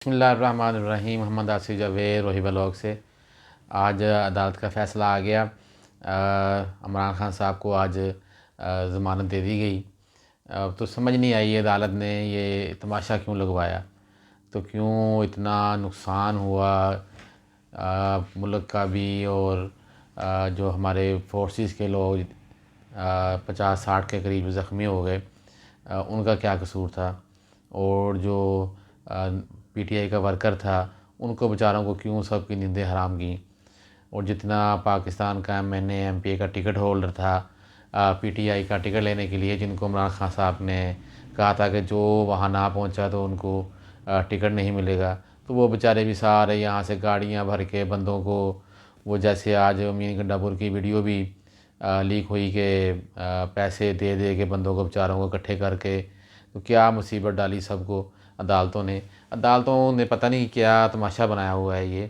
बिस्मिल्लाहिर्रहमानिर्रहीम। मोहम्मद आसिफ जावेद रोही ब्लॉग से। आज अदालत का फ़ैसला आ गया। इमरान खान साहब को आज ज़मानत दे दी गई। तो समझ नहीं आई अदालत ने ये तमाशा क्यों लगवाया, तो क्यों इतना नुकसान हुआ मुल्क का भी, और जो हमारे फोर्सेस के लोग 50-60 के करीब ज़ख्मी हो गए, उनका क्या कसूर था। और जो पीटीआई का वर्कर था, उनको बेचारों को क्यों सबकी नींदें हराम की। और जितना पाकिस्तान का एमएनए एमपीए का टिकट होल्डर था पीटीआई का टिकट लेने के लिए, जिनको इमरान खान साहब ने कहा था कि जो वहाँ ना पहुँचा तो उनको टिकट नहीं मिलेगा, तो वो बेचारे भी सारे यहाँ से गाड़ियाँ भर के बंदों को, वो जैसे आज अमीन गंडापुर की वीडियो भी लीक हुई कि पैसे दे दे के बंदों को, बेचारों को इकट्ठे करके, तो क्या मुसीबत डाली सबको अदालतों ने पता नहीं क्या तमाशा बनाया हुआ है ये,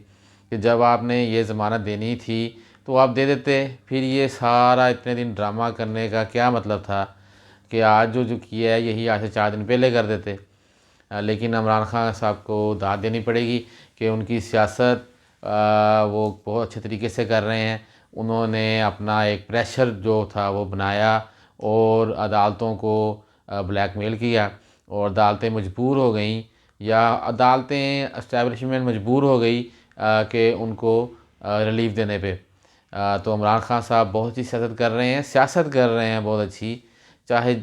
कि जब आपने ये ज़मानत देनी थी तो आप दे देते। फिर ये सारा इतने दिन ड्रामा करने का क्या मतलब था कि आज जो जो किया है यही आज से 4 दिन पहले कर देते। लेकिन इमरान खान साहब को दाद देनी पड़ेगी कि उनकी सियासत वो बहुत अच्छे तरीके से कर रहे हैं। उन्होंने अपना एक प्रेशर जो था वो बनाया और अदालतों को ब्लैकमेल किया, और अदालतें मजबूर हो गईं, या अदालतें इस्टेब्लिशमेंट मजबूर हो गई कि उनको रिलीफ देने पे। तो इमरान खान साहब बहुत अच्छी सियासत कर रहे हैं बहुत अच्छी। चाहे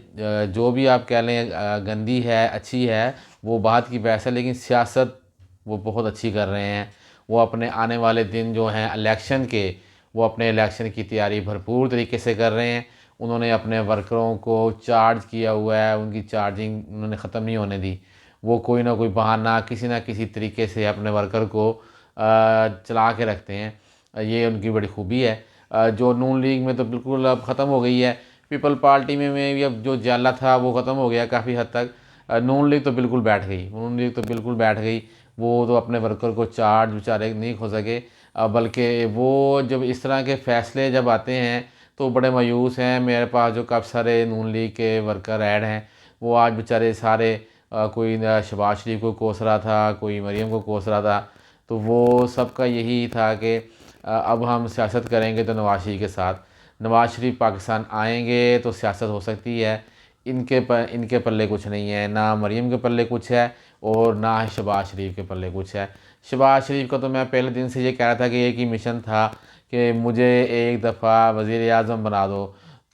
जो भी आप कह लें गंदी है अच्छी है वो बात की बहस है, लेकिन सियासत वो बहुत अच्छी कर रहे हैं। वो अपने आने वाले दिन जो हैं इलेक्शन के, वो अपने इलेक्शन की तैयारी भरपूर तरीके से कर रहे हैं। उन्होंने अपने वर्करों को चार्ज किया हुआ है, उनकी चार्जिंग उन्होंने ख़त्म नहीं होने दी। वो कोई ना कोई बहाना किसी ना किसी तरीके से अपने वर्कर को चला के रखते हैं। ये उनकी बड़ी खूबी है। जो नून लीग में तो बिल्कुल अब ख़त्म हो गई है। पीपल पार्टी में भी अब जो जाला था वो ख़त्म हो गया काफ़ी हद तक। नून लीग तो बिल्कुल बैठ गई, वो तो अपने वर्कर को चार्ज बेचारे नहीं हो सके। बल्कि वो जब इस तरह के फ़ैसले जब आते हैं तो बड़े मायूस हैं। मेरे पास जो काफ़ी सारे नून लीग के वर्कर ऐड हैं, वो आज बेचारे सारे कोई शहबाज शरीफ को कोस रहा था, कोई मरीम को कोस रहा था। तो वो सबका यही था कि अब हम सियासत करेंगे तो नवाज शरीफ के साथ। नवाज शरीफ पाकिस्तान आएंगे तो सियासत हो सकती है। इनके पल्ले कुछ नहीं है, ना मरीम के पल्ले कुछ है और ना ही शहबाज शरीफ के पल्ले कुछ है। शहबाज शरीफ का तो मैं पहले दिन से ये कह रहा था कि एक ही मिशन था कि मुझे एक दफ़ा वज़ीर आज़म बना दो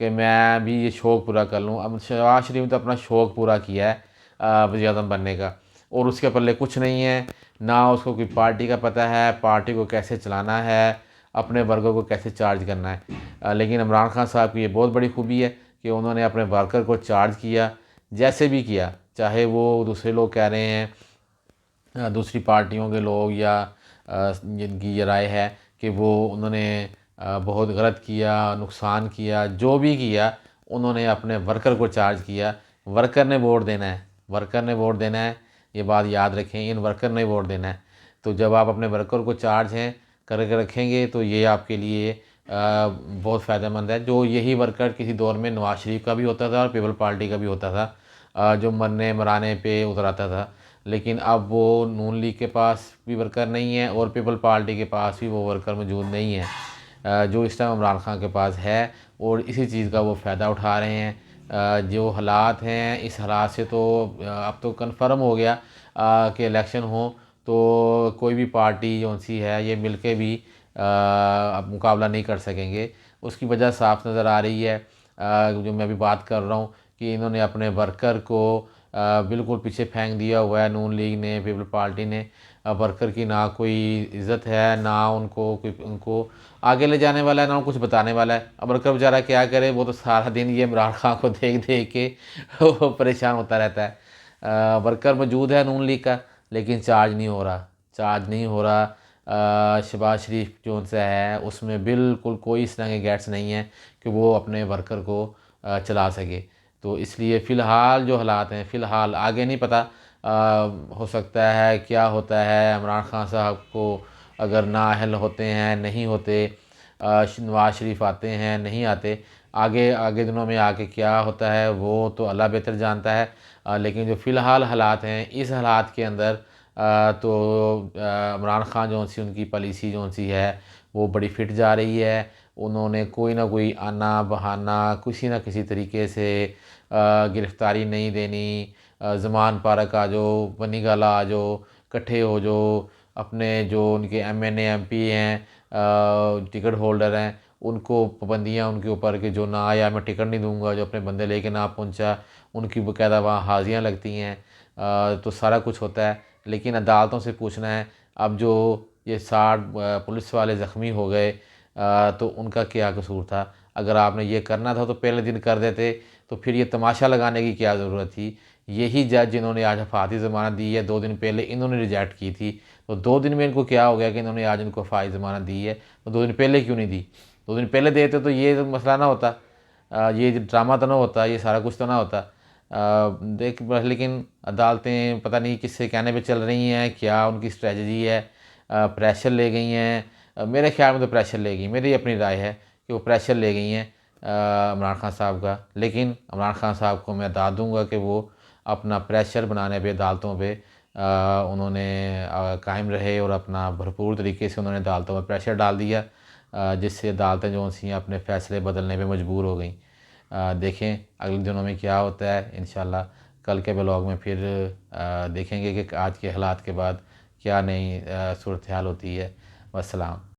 कि मैं भी ये शौक़ पूरा कर लूँ। अब शहबाज शरीफ ने तो अपना शौक़ पूरा किया है वज़ीर आज़म बनने का, और उसके पल्ले कुछ नहीं है। ना उसको कोई पार्टी का पता है, पार्टी को कैसे चलाना है, अपने वर्कर को कैसे चार्ज करना है। लेकिन इमरान खान साहब की ये बहुत बड़ी खूबी है कि उन्होंने अपने वर्कर को चार्ज किया, जैसे भी किया। चाहे वो दूसरे लोग कह रहे हैं, दूसरी पार्टियों के लोग, या जिनकी ये राय है कि वो उन्होंने बहुत गलत किया, नुकसान किया, जो भी किया उन्होंने अपने वर्कर को चार्ज किया। वर्कर ने वोट देना है, वर्कर ने वोट देना है, ये बात याद रखें, इन वर्कर ने वोट देना है। तो जब आप अपने वर्कर को चार्ज हैं करके रखेंगे तो ये आपके लिए बहुत फ़ायदेमंद है। जो यही वर्कर किसी दौर में नवाज शरीफ का भी होता था और पीपल पार्टी का भी होता था, जो मरने मराने पे उतर आता था। लेकिन अब वो नून लीग के पास भी वर्कर नहीं है और पीपल पार्टी के पास भी वो वर्कर मौजूद नहीं है जो इस टाइम इमरान खान के पास है, और इसी चीज़ का वो फ़ायदा उठा रहे हैं। जो हालात हैं, इस हालात से तो अब तो कन्फर्म हो गया कि इलेक्शन हो तो कोई भी पार्टी जो सी है ये मिल के भी अब मुकाबला नहीं कर सकेंगे। उसकी वजह साफ नज़र आ रही है। जो मैं अभी बात कर रहा हूँ कि इन्होंने अपने वर्कर को बिल्कुल पीछे फेंक दिया हुआ है। नून लीग ने, पीपल पार्टी ने वर्कर की ना कोई इज़्ज़त है, ना उनको कोई उनको आगे ले जाने वाला है, ना कुछ बताने वाला है। अब वर्कर बेचारा क्या करे, वो तो सारा दिन ये इमरान खान को देख देख के वो परेशान होता रहता है। वर्कर मौजूद है नून लीग का, लेकिन चार्ज नहीं हो रहा, चार्ज नहीं हो रहा। शहबाज शरीफ जो सा है उसमें बिल्कुल कोई इस तरह के गैट्स नहीं है कि वो अपने वर्कर को चला सके। तो इसलिए फ़िलहाल जो हालात हैं, फ़िलहाल आगे नहीं पता, हो सकता है क्या होता है। इमरान खान साहब को अगर नाअहल होते हैं, नहीं होते, नवाज शरीफ आते हैं, नहीं आते, आगे आगे दिनों में आके क्या होता है वो तो अल्लाह बेहतर जानता है। लेकिन जो फ़िलहाल हालात हैं, इस हालात के अंदर तो इमरान खान जो सी उनकी पॉलिसी जो सी है वो बड़ी फिट जा रही है। उन्होंने कोई ना कोई आना बहाना किसी ना किसी तरीके से गिरफ़्तारी नहीं देनी, ज़मान पार्क आ जाओ, बनी गाला आ जाओ, इकट्ठे हो जाओ, अपने जो उनके एमएनए एमपी हैं, टिकट होल्डर हैं, उनको पाबंदियाँ उनके ऊपर कि जो ना आया मैं टिकट नहीं दूंगा, जो अपने बंदे लेके ना पहुंचा उनकी बाकायदा वहाँ हाजियाँ लगती हैं। तो सारा कुछ होता है। लेकिन अदालतों से पूछना है अब जो ये 60 पुलिस वाले ज़ख्मी हो गए, तो उनका क्या कसूर था? अगर आपने ये करना था तो पहले दिन कर देते, तो फिर ये तमाशा लगाने की क्या ज़रूरत थी? यही जज जिन्होंने आज हिफाज़ती ज़मानत दी है 2 दिन पहले इन्होंने रिजेक्ट की थी, तो 2 दिन में इनको क्या हो गया कि इन्होंने आज इनको हिफाज़ती ज़मानत दी है, तो 2 दिन पहले क्यों नहीं दी? 2 दिन पहले देते तो ये तो मसला ना होता, ये ड्रामा तो ना होता, ये सारा कुछ तो ना होता। देख बस लेकिन अदालतें पता नहीं किससे कहने पे चल रही हैं, क्या उनकी स्ट्रेटजी है। प्रेशर ले गई हैं। मेरे ख्याल में तो प्रेशर ले गई, मेरी अपनी राय है कि वो प्रेशर ले गई हैं इमरान खान साहब का। लेकिन इमरान खान साहब को मैं दाद दूंगा कि वो अपना प्रेशर बनाने पे अदालतों पे उन्होंने कायम रहे और अपना भरपूर तरीके से उन्होंने अदालतों में प्रेशर डाल दिया, जिससे अदालतें जो सी अपने फ़ैसले बदलने पे मजबूर हो गई। देखें अगले दिनों में क्या होता है। इंशाल्लाह कल के ब्लॉग में फिर देखेंगे कि आज के हालात के बाद क्या नई सूरत हाल होती है। वस्सलाम।